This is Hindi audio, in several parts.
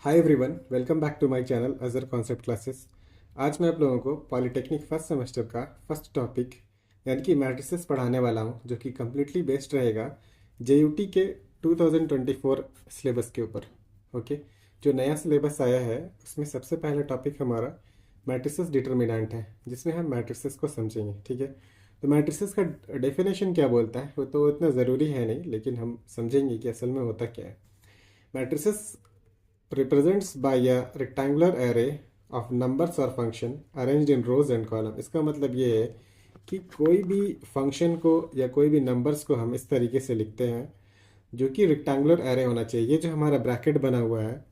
Hi everyone, welcome back to my channel अजर कॉन्सेप्ट क्लासेस। आज मैं आप लोगों को पॉलिटेक्निक फर्स्ट सेमेस्टर का फर्स्ट टॉपिक यानी कि मैट्रिसेस पढ़ाने वाला हूं, जो कि कम्प्लीटली बेस्ड रहेगा जेयूटी के 2024 सिलेबस के ऊपर। ओके, जो नया सिलेबस आया है उसमें सबसे पहला टॉपिक हमारा मैट्रिसेस डिटर्मिनेंट है, जिसमें हम मैट्रिसेस को समझेंगे। ठीक है, तो मैट्रिसेस का डेफिनेशन क्या बोलता है वो तो इतना ज़रूरी है नहीं, लेकिन हम समझेंगे कि असल में होता क्या है। Matrices represents by a rectangular array of numbers or function arranged in rows and column। इसका मतलब ये है कि कोई भी फंक्शन को या कोई भी नंबर्स को हम इस तरीके से लिखते हैं जो कि रेक्टेंगुलर एरे होना चाहिए। ये जो हमारा ब्रैकेट बना हुआ है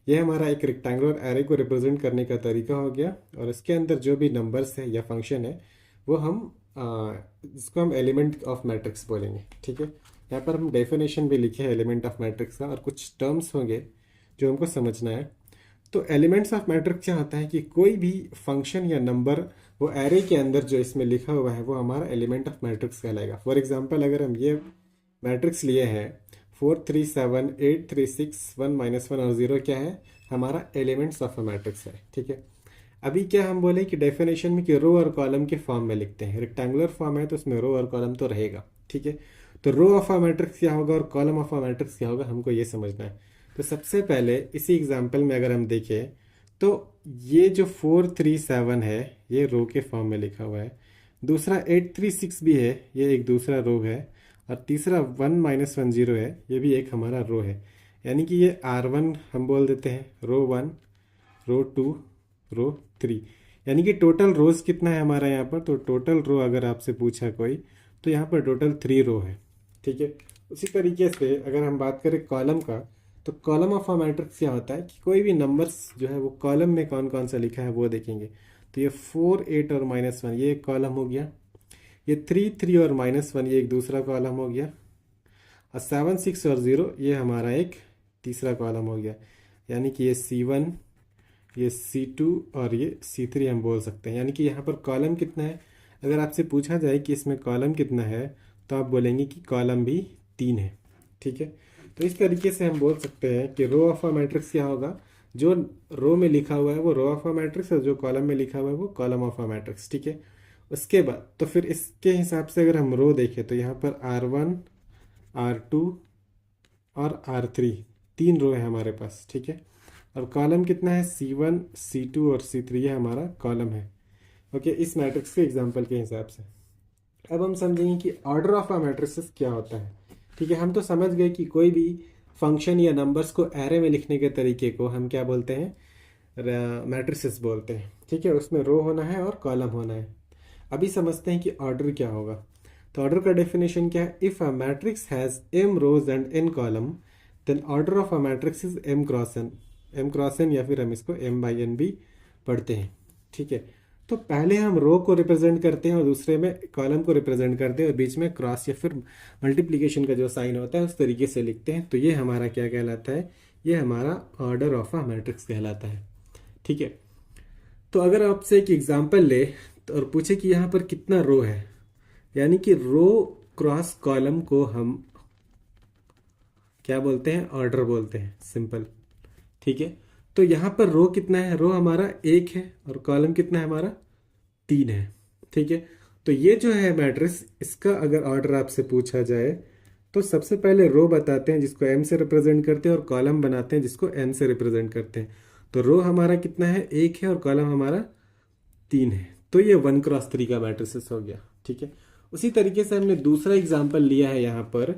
ये हमारा एक रेक्टेंगुलर एरे को रिप्रेजेंट करने का तरीका हो गया, और इसके अंदर जो भी नंबर्स है या फंक्शन है वो हम इसको हम एलिमेंट ऑफ मैट्रिक्स बोलेंगे। ठीक है, यहाँ पर हम डेफिनेशन भी लिखे हैं एलिमेंट ऑफ मैट्रिक्स का, और कुछ टर्म्स होंगे जो हमको समझना है। तो एलिमेंट्स ऑफ मैट्रिक्स क्या होता है कि कोई भी फंक्शन या नंबर वो एरे के अंदर जो इसमें लिखा हुआ है वो हमारा एलिमेंट ऑफ मैट्रिक्स कहलाएगा। फॉर एग्जांपल, अगर हम ये मैट्रिक्स लिए हैं 4 3 7 8 3 6 1 -1 और 0, क्या है हमारा एलिमेंट्स ऑफ अ मैट्रिक्स है। ठीक है, अभी क्या हम बोले कि डेफिनेशन में कि रो और कॉलम के फॉर्म में लिखते हैं। रेक्टेंगुलर फॉर्म है तो उसमें रो और कॉलम तो रहेगा। ठीक है, तो रो ऑफ अ मैट्रिक्स क्या होगा और कॉलम ऑफ अ मैट्रिक्स क्या होगा, हमको ये समझना है। तो सबसे पहले इसी एग्जांपल में अगर हम देखें तो ये जो 4 3 7 है ये रो के फॉर्म में लिखा हुआ है। दूसरा 8 3 6 भी है, ये एक दूसरा रो है। और तीसरा 1 -1 0 है, ये भी एक हमारा रो है। यानी कि ये R1 हम बोल देते हैं, रो 1, रो 2, रो 3। यानी कि टोटल रोज कितना है हमारा यहाँ पर। तो टोटल रो अगर आपसे पूछा कोई तो यहाँ पर टोटल 3 रो है। ठीक है, उसी तरीके से अगर हम बात करें कॉलम का, तो कॉलम ऑफ अ मैट्रिक्स क्या होता है कि कोई भी नंबर्स जो है वो कॉलम में कौन कौन सा लिखा है वो देखेंगे। तो ये 4 8 और -1 ये एक कॉलम हो गया, ये 3 3 और -1 ये एक दूसरा कॉलम हो गया, और 7 6 और 0 ये हमारा एक तीसरा कॉलम हो गया। यानी कि ये C1, ये C2 और ये C3 हम बोल सकते हैं। यानी कि यहाँ पर कॉलम कितना है, अगर आपसे पूछा जाए कि इसमें कॉलम कितना है तो आप बोलेंगे कि कॉलम भी 3 है। ठीक है, तो इस तरीके से हम बोल सकते हैं कि रो ऑफ अ मैट्रिक्स क्या होगा, जो रो में लिखा हुआ है वो रो ऑफ अ मैट्रिक्स, और जो कॉलम में लिखा हुआ है वो कॉलम ऑफ अ मैट्रिक्स। ठीक है, उसके बाद तो फिर इसके हिसाब से अगर हम रो देखें तो यहाँ पर R1, R2 और R3 तीन रो है हमारे पास। ठीक है, और कॉलम कितना है, C1 C2 और C3 ये हमारा कॉलम है। ओके, इस मैट्रिक्स के एग्जांपल के हिसाब से अब हम समझेंगे कि ऑर्डर ऑफ अ मैट्रिसेस क्या होता है। ठीक है, हम तो समझ गए कि कोई भी फंक्शन या नंबर्स को एरे में लिखने के तरीके को हम क्या बोलते हैं, मैट्रिसेस बोलते हैं। ठीक है, उसमें रो होना है और कॉलम होना है। अभी समझते हैं कि ऑर्डर क्या होगा। तो ऑर्डर का डेफिनेशन क्या है, if a matrix has m rows and n column then order of a matrix is m cross n या फिर हम इसको m/n भी पढ़ते हैं। ठीक है, तो पहले हम रो को रिप्रेजेंट करते हैं और दूसरे में कॉलम को रिप्रेजेंट करते हैं, और बीच में क्रॉस या फिर मल्टीप्लिकेशन का जो साइन होता है उस तरीके से लिखते हैं। तो ये हमारा क्या कहलाता है, ये हमारा ऑर्डर ऑफ अ मैट्रिक्स कहलाता है। ठीक है, तो अगर आपसे एक एग्जांपल ले तो और पूछे कि यहाँ पर कितना रो है, यानी कि रो क्रॉस कॉलम को हम क्या बोलते हैं, ऑर्डर बोलते हैं, सिंपल। ठीक है, तो यहाँ पर रो कितना है, रो हमारा 1 है और कॉलम कितना है हमारा 3 है। ठीक है, तो ये जो है मैट्रिक्स, इसका अगर ऑर्डर आपसे पूछा जाए तो सबसे पहले रो बताते हैं जिसको m से रिप्रेजेंट करते हैं, और कॉलम बनाते हैं जिसको n से रिप्रेजेंट करते हैं। तो रो हमारा कितना है, 1 है, और कॉलम हमारा 3 है। तो ये 1 × 3 का मैट्रिसेस हो गया। ठीक है, उसी तरीके से हमने दूसरा एग्जाम्पल लिया है यहाँ पर।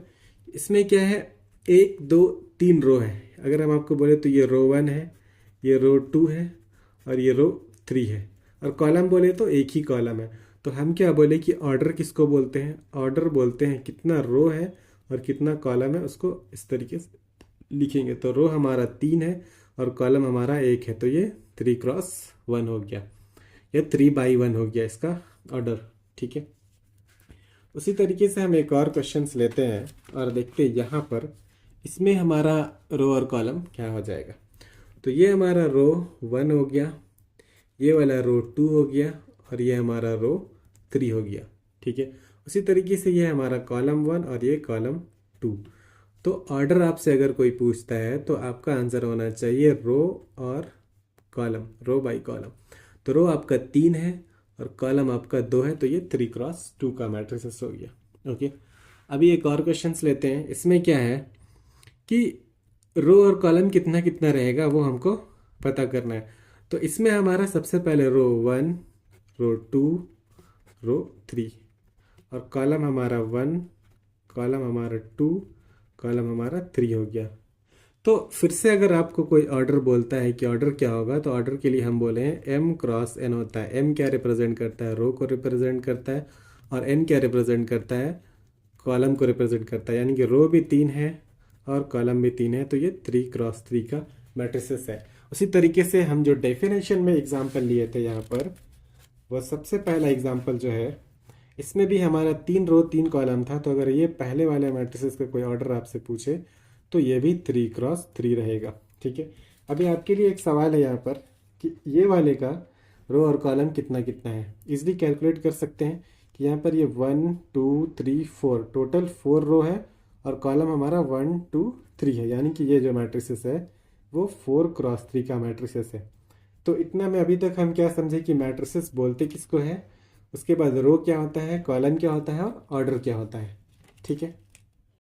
इसमें क्या है, 1 2 3 रो है। अगर हम आपको बोले तो ये रो 1 है, ये रो 2 है, और ये रो 3 है। और कॉलम बोले तो एक ही कॉलम है। तो हम क्या बोले कि ऑर्डर किसको बोलते हैं, ऑर्डर बोलते हैं कितना रो है और कितना कॉलम है उसको इस तरीके से लिखेंगे। तो रो हमारा 3 है और कॉलम हमारा 1 है, तो ये 3 × 1 हो गया, या 3/1 हो गया इसका ऑर्डर। ठीक है, उसी तरीके से हम एक और क्वेश्चन लेते हैं और देखते हैं यहाँ पर इसमें हमारा रो और कॉलम क्या हो जाएगा। तो ये हमारा रो 1 हो गया, ये वाला रो 2 हो गया, और ये हमारा रो 3 हो गया। ठीक है, उसी तरीके से ये हमारा कॉलम 1 और ये कॉलम 2। तो ऑर्डर आपसे अगर कोई पूछता है तो आपका आंसर होना चाहिए रो और कॉलम, रो बाई कॉलम। तो रो आपका 3 है और कॉलम आपका 2 है, तो ये 3x2 का मैट्रिक्स हो गया। ओके, अभी एक और क्वेश्चंस लेते हैं। इसमें क्या है कि रो और कॉलम कितना कितना रहेगा वो हमको पता करना है। तो इसमें हमारा सबसे पहले रो 1, रो 2, रो 3 और कॉलम हमारा 1, कॉलम हमारा 2, कॉलम हमारा 3 हो गया। तो फिर से अगर आपको कोई ऑर्डर बोलता है कि ऑर्डर क्या होगा, तो ऑर्डर के लिए हम बोले हैं M×N होता है। M क्या रिप्रेजेंट करता है, रो को रिप्रेजेंट करता है, और N क्या रिप्रेजेंट करता है, कॉलम को रिप्रेजेंट करता है। यानी कि रो भी 3 है और कॉलम भी 3 है, तो ये 3x3 का मैट्रिसेस है। उसी तरीके से हम जो डेफिनेशन में एग्जाम्पल लिए थे यहाँ पर, वह सबसे पहला एग्जाम्पल जो है, इसमें भी हमारा 3 रो 3 कॉलम था। तो अगर ये पहले वाले मैट्रिसेस का कोई ऑर्डर आपसे पूछे तो ये भी 3x3 रहेगा। ठीक है, अभी आपके लिए एक सवाल है यहाँ पर कि ये वाले का रो और कॉलम कितना कितना है। इजली कैलकुलेट कर सकते हैं कि यहाँ पर ये 1 2 3 4 टोटल 4 रो है और कॉलम हमारा 1 2 3 है। यानी कि ये जो मैट्रिसेस है वो 4x3 का मैट्रिसेस है। तो इतना में अभी तक हम क्या समझे कि मैट्रिसेस बोलते किसको है, उसके बाद रो क्या होता है, कॉलम क्या होता है और ऑर्डर क्या होता है। ठीक है।